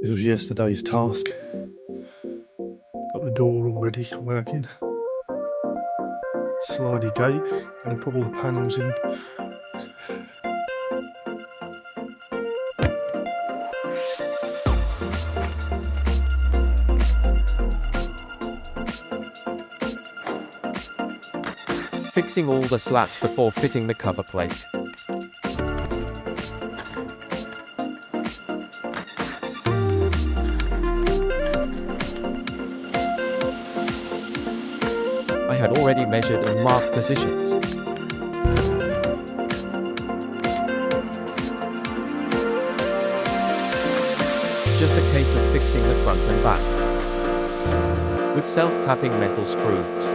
This was yesterday's task. Got the door already working. Slidey gate, gonna put all the panels in. Fixing all the slats before fitting the cover plate. I had already measured and marked positions. Just a case of fixing the front and back with self-tapping metal screws.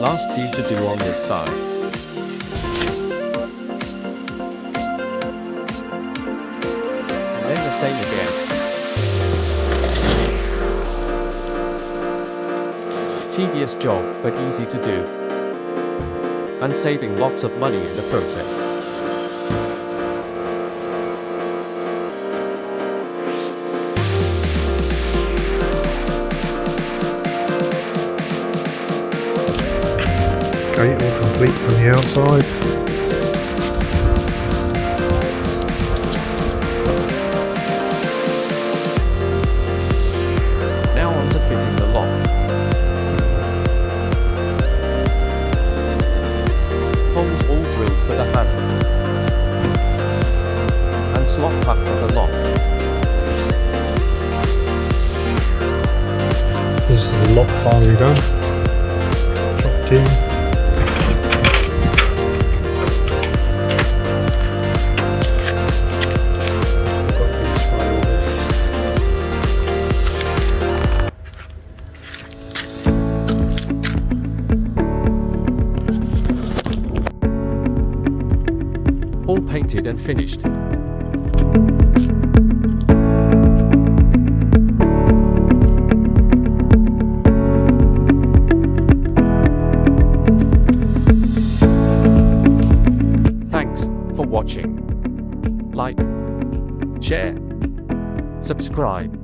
Last few to do on this side. And then the same again. Tedious job, but easy to do. And saving lots of money in the process. Gate all complete from the outside. Now on to fitting the lock. Holes all drilled for the handle. And slot back for the lock. This is the lock finally done. Dropped in. All painted and finished. Thanks for watching. Like, share, subscribe.